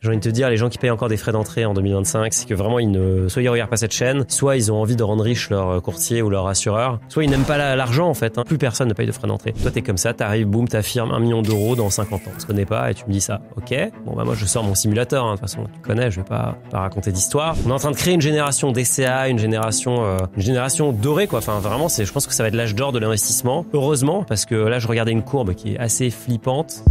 J'ai envie de te dire, les gens qui payent encore des frais d'entrée en 2025, c'est que vraiment soit ils regardent pas cette chaîne, soit ils ont envie de rendre riche leur courtier ou leur assureur, soit ils n'aiment pas l'argent en fait. Plus personne ne paye de frais d'entrée. Toi t'es comme ça, t'arrives, boum, t'affirmes 1 million d'euros dans 50 ans. On se connaît pas et tu me dis ça. Ok, bon bah moi je sors mon simulateur, de toute façon tu connais, je vais pas raconter d'histoire. On est en train de créer une génération DCA, une génération dorée quoi. Enfin vraiment, je pense que ça va être l'âge d'or de l'investissement. Heureusement, parce que là je regardais une courbe qui est assez flippante.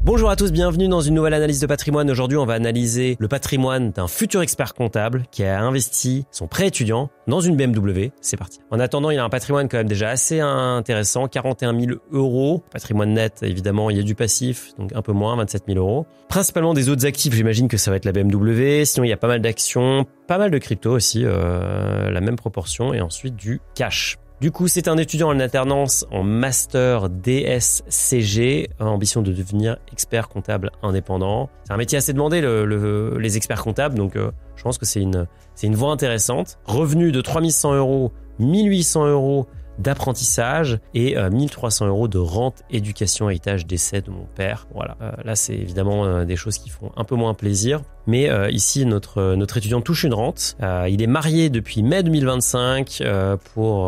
Bonjour à tous, bienvenue dans une nouvelle analyse de patrimoine. Aujourd'hui, on va analyser le patrimoine d'un futur expert comptable qui a investi son prêt étudiant dans une BMW. C'est parti. En attendant, il a un patrimoine quand même déjà assez intéressant, 41 000 euros. Patrimoine net, évidemment, il y a du passif, donc un peu moins, 27 000 euros. Principalement des autres actifs, j'imagine que ça va être la BMW. Sinon, il y a pas mal d'actions, pas mal de crypto aussi, la même proportion, et ensuite du cash. Du coup, c'est un étudiant en alternance en master DSCG, ambition de devenir expert comptable indépendant. C'est un métier assez demandé, les experts comptables, donc je pense que c'est une voie intéressante. Revenu de 3 100 euros, 1 800 euros d'apprentissage et 1 300 euros de rente, éducation, héritage, décès de mon père. Voilà, là c'est évidemment des choses qui font un peu moins plaisir. Mais ici, notre étudiant touche une rente. Il est marié depuis mai 2025 pour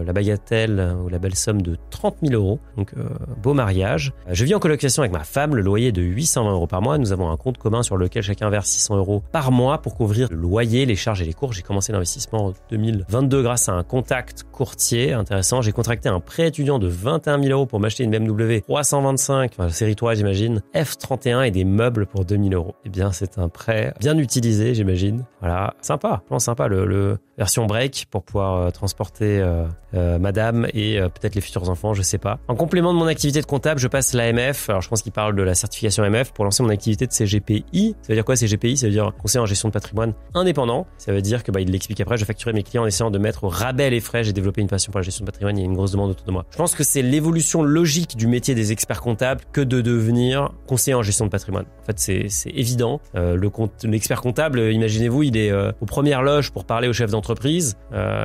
la bagatelle ou la belle somme de 30 000 euros. Donc, beau mariage. Je vis en colocation avec ma femme. Le loyer est de 820 euros par mois. Nous avons un compte commun sur lequel chacun verse 600 euros par mois pour couvrir le loyer, les charges et les cours. J'ai commencé l'investissement en 2022 grâce à un contact courtier intéressant. J'ai contracté un prêt étudiant de 21 000 euros pour m'acheter une BMW 325, enfin, série 3 j'imagine, F31 et des meubles pour 2 000 euros. Eh bien, c'est un prêt bien utilisé, j'imagine. Voilà, sympa, vraiment sympa, le version break pour pouvoir transporter madame et peut-être les futurs enfants, je sais pas. En complément de mon activité de comptable, je passe l'AMF. Alors, je pense qu'il parle de la certification AMF pour lancer mon activité de CGPI. Ça veut dire quoi, CGPI? Ça veut dire conseiller en gestion de patrimoine indépendant. Ça veut dire que, il l'explique après, je facturais mes clients en essayant de mettre au rabais les frais. J'ai développé une passion pour la gestion de patrimoine. Il y a une grosse demande autour de moi. Je pense que c'est l'évolution logique du métier des experts comptables que de devenir conseiller en gestion de patrimoine. En fait, c'est évident. L'expert comptable, imaginez-vous, il est aux premières loges pour parler au chef d'entreprise.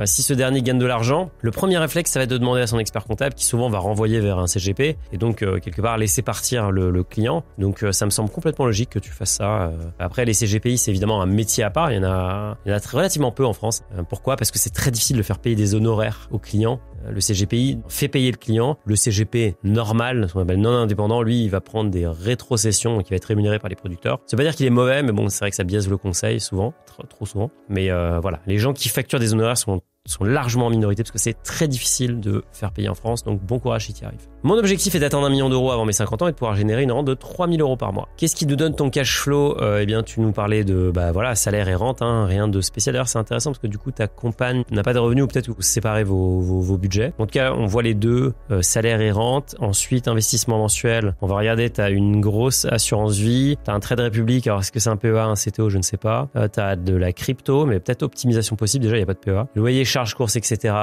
Si ce dernier gagne de l'argent, le premier réflexe, ça va être de demander à son expert comptable qui souvent va renvoyer vers un CGP et donc quelque part laisser partir le client. Donc ça me semble complètement logique que tu fasses ça. Après, les CGPI, c'est évidemment un métier à part. Il y en a relativement peu en France. Pourquoi? Parce que c'est très difficile de faire payer des honoraires aux clients. Le CGPI fait payer le client. Le CGP normal, ce qu'on appelle non indépendant, lui, il va prendre des rétrocessions, donc il va être rémunéré par les producteurs. Ça veut pas dire qu'il est mauvais, mais bon, c'est vrai que ça biaise le conseil souvent, trop souvent. Mais voilà, les gens qui facturent des honoraires sont largement en minorité parce que c'est très difficile de faire payer en France, donc bon courage si tu y arrives. Mon objectif est d'atteindre 1 million d'euros avant mes 50 ans et de pouvoir générer une rente de 3 000 euros par mois. Qu'est-ce qui nous donne ton cash flow? Eh bien, tu nous parlais de salaire et rente, rien de spécial. D'ailleurs, c'est intéressant parce que du coup, ta compagne n'a pas de revenus ou peut-être que vous séparez vos budgets. En tout cas, on voit les deux, salaire et rente. Ensuite, investissement mensuel. On va regarder, tu as une grosse assurance vie, tu as un Trade Republic. Alors, est-ce que c'est un PEA, un CTO? Je ne sais pas. Tu as de la crypto, mais peut-être optimisation possible. Déjà, il n'y a pas de PEA. Loyer, charges, courses, etc.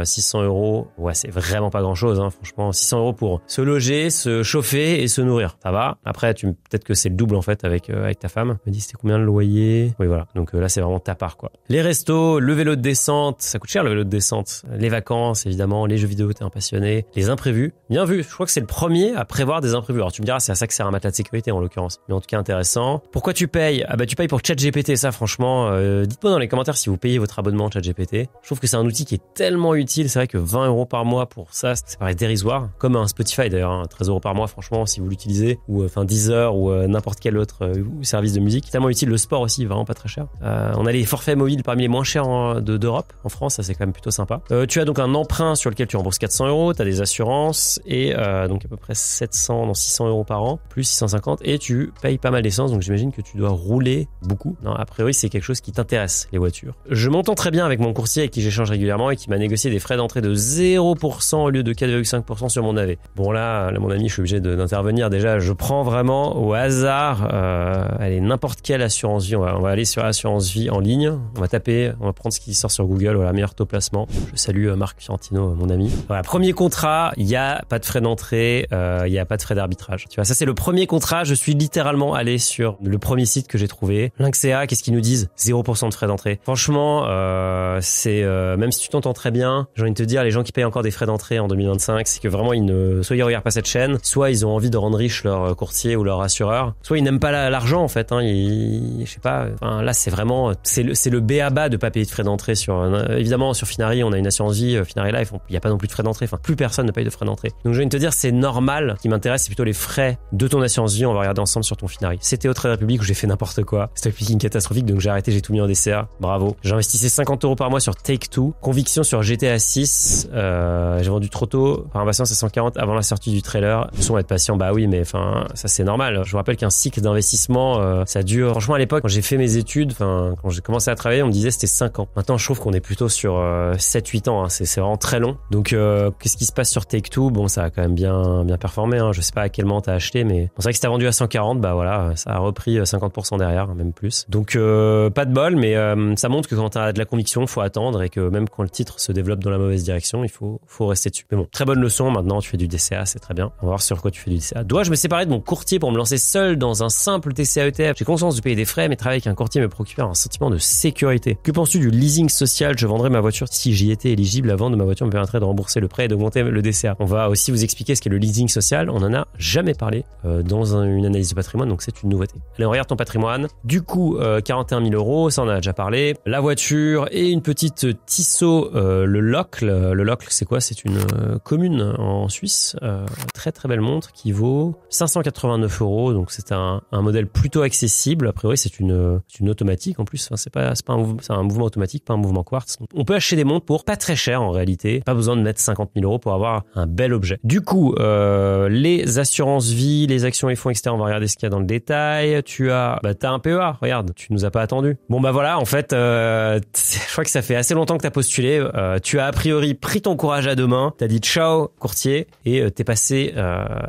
600 euros. Ouais, c'est vraiment pas grand-chose, franchement. 600 euros pour se loger, se chauffer et se nourrir. Ça va. Après, peut-être que c'est le double en fait avec ta femme. Elle me dit c'était combien le loyer? Oui, voilà. Donc là, c'est vraiment ta part quoi. Les restos, le vélo de descente, ça coûte cher le vélo de descente. Les vacances, évidemment, les jeux vidéo, t'es un passionné. Les imprévus, bien vu. Je crois que c'est le premier à prévoir des imprévus. Alors tu me diras, c'est à ça que sert un matelas de sécurité en l'occurrence. Mais en tout cas intéressant. Pourquoi tu payes? Tu payes pour ChatGPT. Ça, franchement, dites-moi dans les commentaires si vous payez votre abonnement ChatGPT. Je trouve que c'est un outil qui est tellement utile. C'est vrai que 20 euros par mois pour ça paraît dérisoire. Comme un Spotify d'ailleurs, 13 euros par mois, franchement, si vous l'utilisez, ou Deezer ou n'importe quel autre service de musique, tellement utile. Le sport aussi, vraiment pas très cher. On a les forfaits mobiles parmi les moins chers d'Europe. En France, ça c'est quand même plutôt sympa. Tu as donc un emprunt sur lequel tu rembourses 400 euros, tu as des assurances et donc à peu près 600 euros par an, plus 650 et tu payes pas mal d'essence, donc j'imagine que tu dois rouler beaucoup. Non, a priori, c'est quelque chose qui t'intéresse, les voitures. Je m'entends très bien avec mon courtier avec qui j'échange régulièrement et qui m'a négocié des frais d'entrée de 0% au lieu de 4,5% sur mon AV. Bon là, mon ami, je suis obligé d'intervenir. Déjà, je prends vraiment au hasard, allez, n'importe quelle assurance vie. On va aller sur assurance vie en ligne. On va taper, on va prendre ce qui sort sur Google. Voilà, meilleur taux placement. Je salue Marc Fiorentino, mon ami. Voilà, premier contrat, il y a pas de frais d'entrée, il y a pas de frais d'arbitrage. Tu vois, ça c'est le premier contrat. Je suis littéralement allé sur le premier site que j'ai trouvé. Lynxea, qu'est-ce qu'ils nous disent? 0% de frais d'entrée. Franchement, c'est même si tu t'entends très bien, j'ai envie de te dire, les gens qui payent encore des frais d'entrée en 2025, c'est que vraiment soit ils regardent pas cette chaîne, soit ils ont envie de rendre riche leur courtier ou leur assureur, soit ils n'aiment pas l'argent en fait. Je sais pas. Enfin, là, c'est vraiment c'est le b.a.-ba de pas payer de frais d'entrée évidemment sur Finari, on a une assurance vie Finari Life, il y a pas non plus de frais d'entrée. Enfin, plus personne ne paye de frais d'entrée. Donc je viens de te dire, c'est normal. Ce qui m'intéresse, c'est plutôt les frais de ton assurance vie. On va regarder ensemble sur ton Finari. C'était au Trade Republic où j'ai fait n'importe quoi. C'était une catastrophique, donc j'ai arrêté, j'ai tout mis en DCA. Bravo. J'investissais 50 € par mois sur Take-Two. Conviction sur GTA 6. J'ai vendu trop tôt par impatience à 140 avant la sortie du trailer. On va être patient. Bah oui, mais enfin, ça c'est normal. Je vous rappelle qu'un cycle d'investissement, ça dure. Franchement, à l'époque, quand j'ai fait mes études, quand j'ai commencé à travailler, on me disait c'était 5 ans. Maintenant, je trouve qu'on est plutôt sur 7-8 ans. C'est vraiment très long. Donc, qu'est-ce qui se passe sur Take-Two? Bon, ça a quand même bien performé. Je sais pas à quel moment t'as acheté, mais c'est vrai que si t'as vendu à 140, bah voilà, ça a repris 50% derrière, même plus. Donc, pas de bol, mais ça montre que quand t'as de la conviction, faut attendre et que même quand le titre se développe dans la mauvaise direction, il faut rester dessus. Mais bon, très bonne leçon. Maintenant, tu fais du DCA, c'est très bien. On va voir sur quoi tu fais du DCA. Dois-je me séparer de mon courtier pour me lancer seul dans un simple TCA ETF? J'ai conscience de payer des frais, mais travailler avec un courtier me procure un sentiment de sécurité. Que penses-tu du leasing social? Je vendrais ma voiture si j'y étais éligible. La vente de ma voiture me permettrait de rembourser le prêt et d'augmenter le DCA. On va aussi vous expliquer ce qu'est le leasing social. On en a jamais parlé dans une analyse de patrimoine, donc c'est une nouveauté. Allez, on regarde ton patrimoine. Du coup, 41 000 €, ça on en a déjà parlé. La voiture et une petite Tissot, le Locle. Le Locle, c'est quoi? C'est une commune en Suisse. Très très belle montre qui vaut 589 €. Donc c'est un modèle plutôt accessible. A priori, c'est une automatique en plus. Enfin, c'est un mouvement automatique, pas un mouvement quartz. On peut acheter des montres pour pas très cher en réalité. Pas besoin de mettre 50 000 € pour avoir un bel objet. Du coup, les assurances vie, les actions et fonds externes, on va regarder ce qu'il y a dans le détail. T'as un PEA. Regarde, tu nous as pas attendu. Bon bah voilà, en fait, je crois que ça fait assez longtemps que t'as postulé. Tu as a priori pris ton courage à deux mains. T'as dit ciao courtier et t'es passé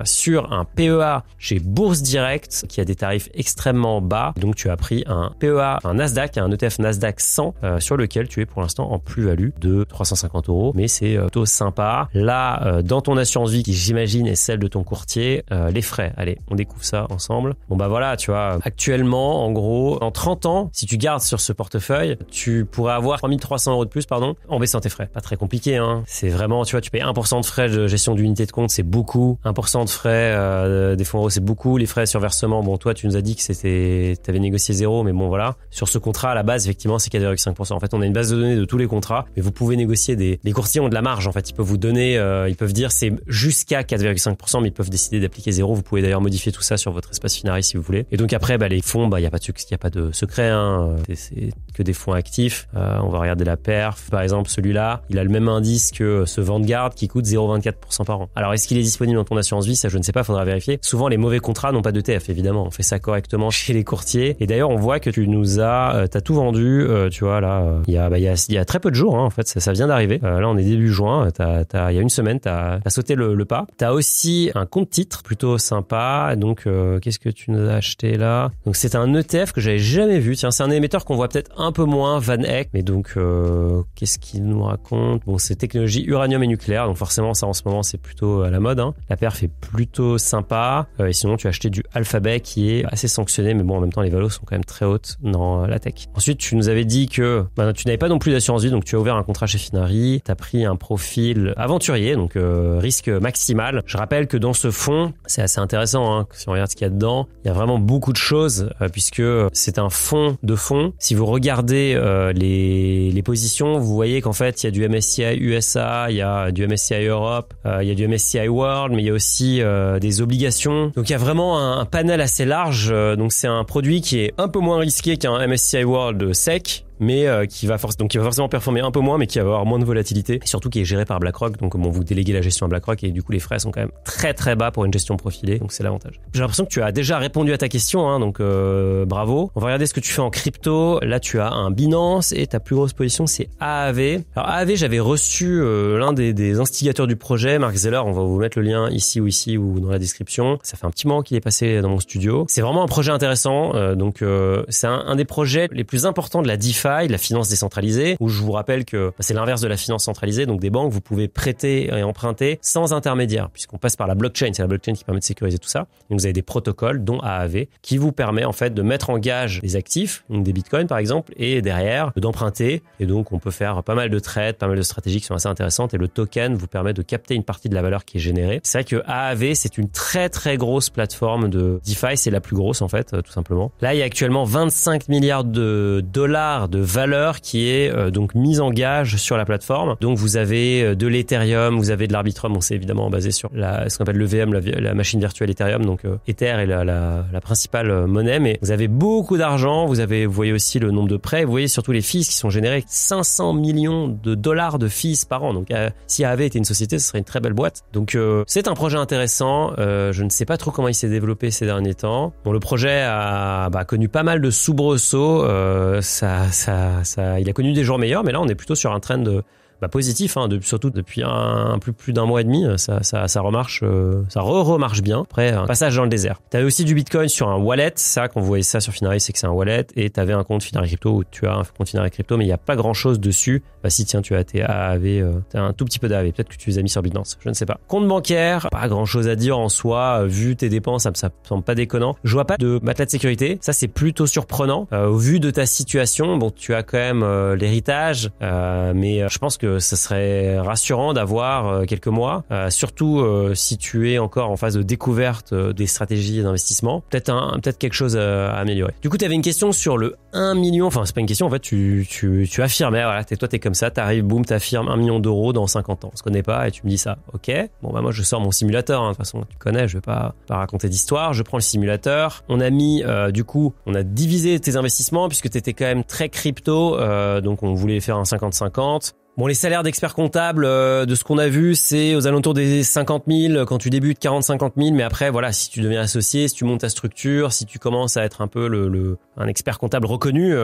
sur un PEA chez Bourse Direct qui a des tarifs extrêmement bas. Donc tu as pris un PEA, un Nasdaq, un ETF Nasdaq 100 sur lequel tu es pour l'instant en plus-value de 350 €. Mais c'est plutôt sympa. Là, dans ton assurance vie qui j'imagine est celle de ton courtier, les frais. Allez, on découvre ça ensemble. Bon bah voilà, tu vois, actuellement, en gros, en 30 ans, si tu gardes sur ce portefeuille, tu pourrais avoir 3300 € de plus, en baissant tes frais. Pas très compliqué, hein. C'est vraiment, tu vois, tu payes 1% de frais de gestion d'unité de compte, c'est beaucoup. 1% de frais des fonds euros, c'est beaucoup. Les frais sur versement, bon, toi, tu nous as dit que t'avais négocié 0, mais bon, voilà. Sur ce contrat, à la base, effectivement, c'est 4,5%. En fait, on a une base de données de tous les contrats, mais vous pouvez négocier les courtiers ont de la marge, en fait. Ils peuvent vous donner, ils peuvent dire c'est jusqu'à 4,5%, mais ils peuvent décider d'appliquer 0. Vous pouvez d'ailleurs modifier tout ça sur votre espace Finari si vous voulez. Et donc après, les fonds, il y a pas de secret, hein. C'est que des fonds actifs. On va regarder la perf. Par exemple, celui-là, il a le même indice que ce Vanguard qui coûte 0,24% par an. Alors, est-ce qu'il est disponible dans ton assurance vie? Ça, je ne sais pas, faudra vérifier. Souvent, les mauvais contrats n'ont pas d'ETF, évidemment. On fait ça correctement chez les courtiers. Et d'ailleurs, on voit que tu nous t'as tout vendu, tu vois, là, il y a très peu de jours, hein, en fait, ça vient d'arriver. Là, on est début juin. Il y a une semaine, t'as sauté le pas. T'as aussi un compte titre plutôt sympa. Donc, qu'est-ce que tu nous as acheté là? Donc, c'est un ETF que j'avais jamais vu. Tiens, c'est un émetteur qu'on voit peut-être un peu moins, Van Eck. Mais donc, qu'est-ce qu'il nous raconte? Bon, c'est technologie uranium et nucléaire. Donc, forcément, ça, en ce moment, c'est plutôt à la mode, hein. La perf est plutôt sympa. Et sinon, tu as acheté du Alphabet qui est assez sanctionné. Mais bon, en même temps, les valos sont quand même très hautes dans la tech. Ensuite, tu nous avais dit que tu n'avais pas non plus d'assurance vie. Donc, tu as ouvert un contrat chez Finari. Tu as pris un profil aventurier. Donc, risque maximal. Je rappelle que dans ce fonds, c'est assez intéressant, hein. Si on regarde ce qu'il y a dedans, il y a vraiment beaucoup de choses puisque c'est un fonds de fonds. Si vous regardez les positions, vous voyez qu'en fait, il y a du MSCI USA, il y a du MSCI Europe, il y a du MSCI World, mais il y a aussi des obligations. Donc, il y a vraiment un panel assez large. Donc, c'est un produit qui est un peu moins risqué qu'un MSCI World sec, mais qui va forcément performer un peu moins, mais qui va avoir moins de volatilité, et surtout qui est géré par BlackRock. Donc bon, vous déléguez la gestion à BlackRock et du coup les frais sont quand même très très bas pour une gestion profilée, donc c'est l'avantage. J'ai l'impression que tu as déjà répondu à ta question, hein, donc bravo. On va regarder ce que tu fais en crypto. Là tu as un Binance et ta plus grosse position c'est AAV. Alors AAV, j'avais reçu l'un des instigateurs du projet, Mark Zeller. On va vous mettre le lien ici ou dans la description. Ça fait un petit moment qu'il est passé dans mon studio. C'est vraiment un projet intéressant, donc c'est un des projets les plus importants de la DeFi DeFi, la finance décentralisée, où je vous rappelle que c'est l'inverse de la finance centralisée. Donc des banques, vous pouvez prêter et emprunter sans intermédiaire, puisqu'on passe par la blockchain. C'est la blockchain qui permet de sécuriser tout ça. Donc vous avez des protocoles, dont AAV, qui vous permet en fait de mettre en gage des actifs, donc des bitcoins par exemple, et derrière d'emprunter. Et donc on peut faire pas mal de trades, pas mal de stratégies qui sont assez intéressantes. Et le token vous permet de capter une partie de la valeur qui est générée. C'est vrai que AAV, c'est une très très grosse plateforme de DeFi. C'est la plus grosse en fait, tout simplement. Là, il y a actuellement 25 milliards de dollars de valeur qui est donc mise en gage sur la plateforme. Donc vous avez de l'Ethereum, vous avez de l'Arbitrum. Bon, c'est évidemment basé sur ce qu'on appelle le VM, la machine virtuelle Ethereum. Donc Ether est la principale monnaie, mais vous avez beaucoup d'argent. Vous voyez aussi le nombre de prêts. Vous voyez surtout les fees qui sont générés. 500 millions de dollars de fees par an. Donc si AAV était une société, ce serait une très belle boîte. Donc c'est un projet intéressant. Je ne sais pas trop comment il s'est développé ces derniers temps. Bon, le projet a connu pas mal de soubresauts. Il a connu des jours meilleurs, mais là on est plutôt sur un trend positif, surtout depuis un plus d'un mois et demi, ça remarche, ça remarche bien. Après, un passage dans le désert. T'avais aussi du Bitcoin sur un wallet. Ça, quand vous voyez ça sur Finaris, c'est que c'est un wallet. Et t'avais un compte Finaris Crypto où tu as un compte Finaris Crypto, mais il n'y a pas grand chose dessus. Si tiens, tu as tes AAV, t'as un tout petit peu d'AAV. Peut-être que tu les as mis sur Binance. Je ne sais pas. Compte bancaire, pas grand chose à dire en soi. Vu tes dépenses, ça me semble pas déconnant. Je vois pas de matelas de sécurité. Ça, c'est plutôt surprenant. Au vu de ta situation, bon, tu as quand même l'héritage, mais je pense que ça serait rassurant d'avoir quelques mois, surtout si tu es encore en phase de découverte des stratégies d'investissement. Peut-être quelque chose à améliorer. Du coup, tu avais une question sur le 1 million. Enfin, c'est pas une question. En fait, tu affirmais, voilà, toi, t'es comme ça, t'arrives, boum, t'affirmes 1 million d'euros dans 50 ans. On se connaît pas et tu me dis ça. Ok. Bon, moi, je sors mon simulateur. De toute façon, tu connais, je vais pas raconter d'histoire. Je prends le simulateur. On a mis, on a divisé tes investissements puisque t'étais quand même très crypto. Donc, on voulait faire un 50-50. Bon, les salaires d'experts comptables, de ce qu'on a vu, c'est aux alentours des 50 000 quand tu débutes, 40-50 000. Mais après, voilà, si tu deviens associé, si tu montes ta structure, si tu commences à être un peu un expert comptable reconnu,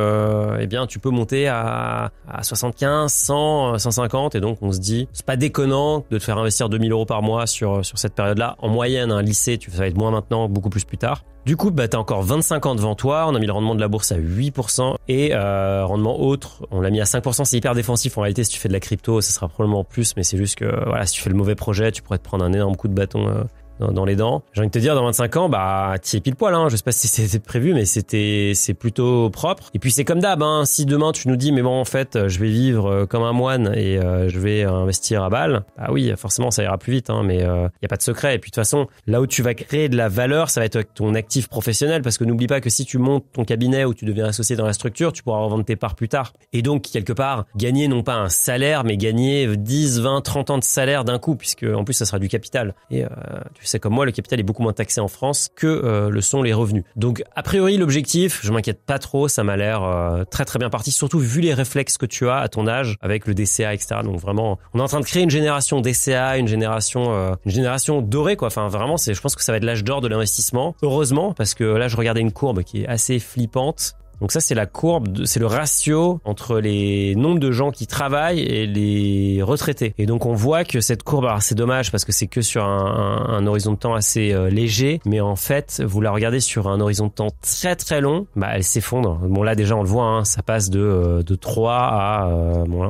eh bien, tu peux monter à 75, 100, 150. Et donc, on se dit, c'est pas déconnant de te faire investir 2 000 euros par mois sur cette période-là. En moyenne, un lycée, ça va être moins maintenant, beaucoup plus tard. Du coup, t'as encore 25 ans devant toi. On a mis le rendement de la bourse à 8% et rendement autre, on l'a mis à 5%. C'est hyper défensif. En réalité, si tu fais de la crypto, ça sera probablement plus, mais c'est juste que voilà, si tu fais le mauvais projet, tu pourrais te prendre un énorme coup de bâton dans les dents. J'ai envie de te dire, dans 25 ans, t'y es pile poil, Je sais pas si c'était prévu, mais c'est plutôt propre. Et puis c'est comme d'hab, Si demain tu nous dis, mais bon, en fait, je vais vivre comme un moine et je vais investir à balle. Bah oui, forcément, ça ira plus vite, mais y a pas de secret. Et puis de toute façon, là où tu vas créer de la valeur, ça va être avec ton actif professionnel, parce que n'oublie pas que si tu montes ton cabinet ou tu deviens associé dans la structure, tu pourras revendre tes parts plus tard. Et donc, quelque part, gagner non pas un salaire, mais gagner 10, 20, 30 ans de salaire d'un coup, puisque en plus, ça sera du capital. Et tu sais comme moi, le capital est beaucoup moins taxé en France que le sont les revenus. Donc, a priori, l'objectif, je m'inquiète pas trop, ça m'a l'air très très bien parti, surtout vu les réflexes que tu as à ton âge avec le DCA, etc. Donc vraiment, on est en train de créer une génération DCA, une génération dorée, quoi. Enfin, vraiment, je pense que ça va être l'âge d'or de l'investissement. Heureusement, parce que là, je regardais une courbe qui est assez flippante. Donc ça, c'est la courbe, c'est le ratio entre les nombres de gens qui travaillent et les retraités. Et donc on voit que cette courbe, alors c'est dommage parce que c'est que sur un horizon de temps assez léger, mais en fait, vous la regardez sur un horizon de temps très très long, elle s'effondre. Bon là déjà on le voit, ça passe de 3 à,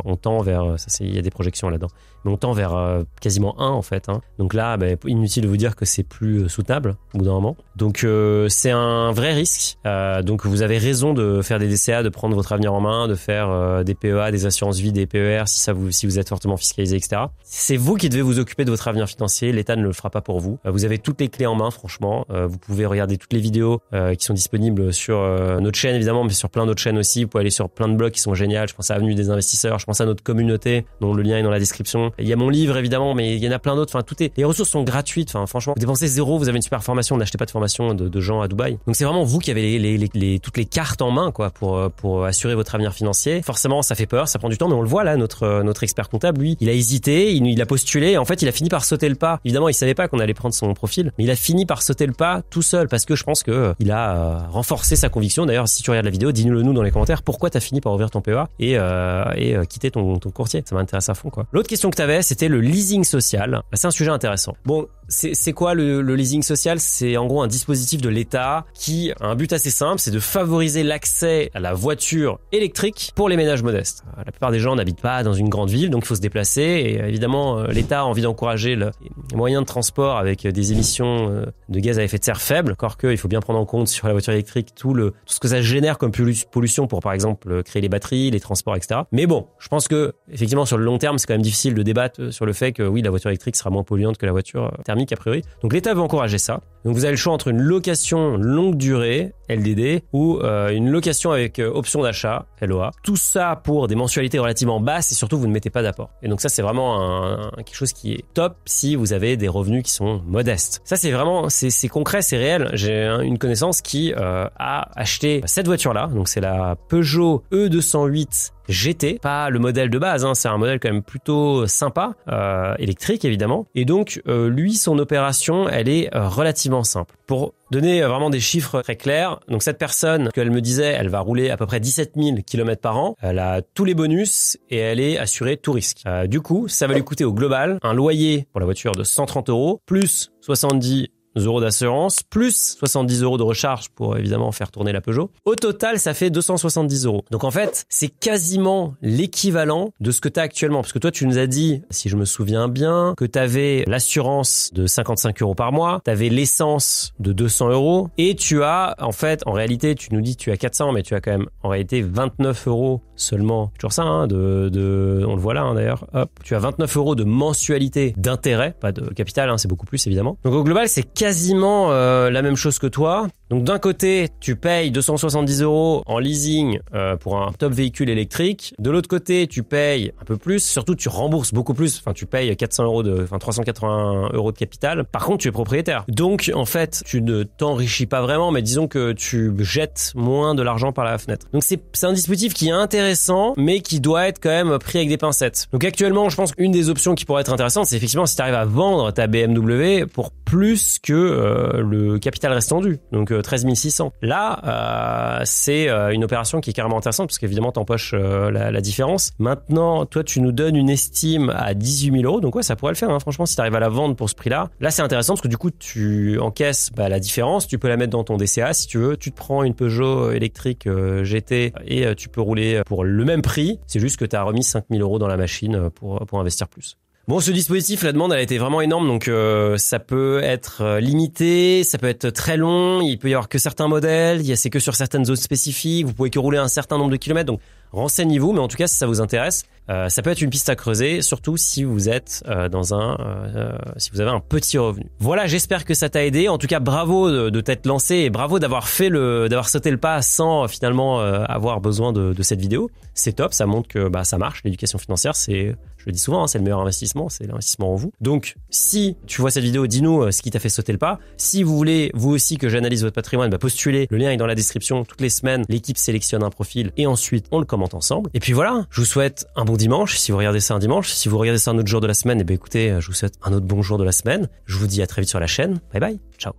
on tend vers, il y a des projections là-dedans, mais on tend vers quasiment 1 en fait. Donc là, inutile de vous dire que c'est plus soutenable au bout d'un moment. Donc c'est un vrai risque. Donc vous avez raison de faire des DCA, de prendre votre avenir en main, de faire des PEA, des assurances vie, des PER si vous êtes fortement fiscalisé, etc. C'est vous qui devez vous occuper de votre avenir financier. L'État ne le fera pas pour vous. Vous avez toutes les clés en main, franchement. Vous pouvez regarder toutes les vidéos qui sont disponibles sur notre chaîne évidemment, mais sur plein d'autres chaînes aussi. Vous pouvez aller sur plein de blogs qui sont géniaux. Je pense à Avenue des investisseurs, je pense à notre communauté dont le lien est dans la description. Il y a mon livre évidemment, mais il y en a plein d'autres. Enfin, les ressources sont gratuites. Enfin, franchement, vous dépensez 0, vous avez une super formation. N'achetez pas de formation de gens à Dubaï. Donc c'est vraiment vous qui avez toutes les cartes en main, quoi, pour assurer votre avenir financier. Forcément, ça fait peur, ça prend du temps, mais on le voit là, notre expert comptable, lui, il a hésité, il a postulé, et en fait, il a fini par sauter le pas. Évidemment, il savait pas qu'on allait prendre son profil, mais il a fini par sauter le pas tout seul, parce que je pense que il a renforcé sa conviction. D'ailleurs, si tu regardes la vidéo, dis-le nous dans les commentaires, pourquoi t'as fini par ouvrir ton PEA et quitter ton courtier. Ça m'intéresse à fond, quoi. L'autre question que t'avais, c'était le leasing social. C'est un sujet intéressant. Bon, c'est quoi le leasing social? C'est en gros un dispositif de l'État qui a un but assez simple, c'est de favoriser l'accès à la voiture électrique pour les ménages modestes. La plupart des gens n'habitent pas dans une grande ville, donc il faut se déplacer et évidemment l'État a envie d'encourager les moyens de transport avec des émissions de gaz à effet de serre faibles, encore qu'il faut bien prendre en compte sur la voiture électrique tout ce que ça génère comme pollution pour par exemple créer les batteries, les transports, etc. Mais bon, je pense que effectivement sur le long terme c'est quand même difficile de débattre sur le fait que oui, la voiture électrique sera moins polluante que la voiture thermique a priori. Donc l'État veut encourager ça. Donc vous avez le choix entre une location longue durée, LDD, ou une location avec option d'achat, LOA. Tout ça pour des mensualités relativement basses et surtout vous ne mettez pas d'apport. Et donc ça c'est vraiment quelque chose qui est top si vous avez des revenus qui sont modestes. Ça c'est vraiment, c'est concret, c'est réel. J'ai une connaissance qui a acheté cette voiture-là, donc c'est la Peugeot E208 GT, pas le modèle de base, c'est un modèle quand même plutôt sympa, électrique évidemment. Et donc lui, son opération, elle est relativement simple. Pour donner vraiment des chiffres très clairs, donc cette personne, qu'elle me disait, elle va rouler à peu près 17 000 km par an, elle a tous les bonus et elle est assurée tout risque. Du coup, ça va lui coûter au global un loyer pour la voiture de 130 €, plus 70 € d'assurance, plus 70 € de recharge pour évidemment faire tourner la Peugeot. Au total, ça fait 270 €. Donc en fait, c'est quasiment l'équivalent de ce que tu as actuellement. Parce que toi, tu nous as dit, si je me souviens bien, que tu avais l'assurance de 55 € par mois, tu avais l'essence de 200 € et tu as, en fait, en réalité, tu nous dis que tu as 400, mais tu as quand même en réalité 29 € seulement. C'est toujours ça, on le voit là d'ailleurs. Hop, tu as 29 € de mensualité d'intérêt, pas de capital, c'est beaucoup plus évidemment. Donc au global, c'est quasiment la même chose que toi. Donc d'un côté, tu payes 270 € en leasing pour un top véhicule électrique. De l'autre côté, tu payes un peu plus. Surtout, tu rembourses beaucoup plus. Enfin, tu payes 380 € de capital. Par contre, tu es propriétaire. Donc, en fait, tu ne t'enrichis pas vraiment, mais disons que tu jettes moins de l'argent par la fenêtre. Donc, c'est un dispositif qui est intéressant, mais qui doit être quand même pris avec des pincettes. Donc, actuellement, je pense qu'une des options qui pourrait être intéressante, c'est effectivement si tu arrives à vendre ta BMW pour plus que le capital restant dû. Donc, 13 600. Là, c'est une opération qui est carrément intéressante parce qu'évidemment, t'empoches la différence. Maintenant, toi, tu nous donnes une estime à 18 000 €. Donc, ouais, ça pourrait le faire. Franchement, si tu arrives à la vendre pour ce prix-là, là, c'est intéressant parce que du coup, tu encaisses la différence. Tu peux la mettre dans ton DCA si tu veux. Tu te prends une Peugeot électrique GT et tu peux rouler pour le même prix. C'est juste que tu as remis 5 000 € dans la machine pour investir plus. Bon, ce dispositif, la demande, elle a été vraiment énorme, donc ça peut être limité, ça peut être très long, il peut y avoir que certains modèles, c'est que sur certaines zones spécifiques, vous pouvez que rouler un certain nombre de kilomètres, donc renseignez-vous, mais en tout cas, si ça vous intéresse, ça peut être une piste à creuser, surtout si vous êtes si vous avez un petit revenu. Voilà, j'espère que ça t'a aidé. En tout cas, bravo de t'être lancé et bravo d'avoir d'avoir sauté le pas sans finalement avoir besoin de cette vidéo. C'est top, ça montre que ça marche. L'éducation financière, je le dis souvent, c'est le meilleur investissement, c'est l'investissement en vous. Donc, si tu vois cette vidéo, dis-nous ce qui t'a fait sauter le pas. Si vous voulez, vous aussi, que j'analyse votre patrimoine, postulez. Le lien est dans la description. Toutes les semaines, l'équipe sélectionne un profil et ensuite, on le commente ensemble. Et puis voilà, je vous souhaite un bon dimanche. Si vous regardez ça un dimanche, si vous regardez ça un autre jour de la semaine, écoutez, je vous souhaite un autre bon jour de la semaine. Je vous dis à très vite sur la chaîne. Bye bye. Ciao.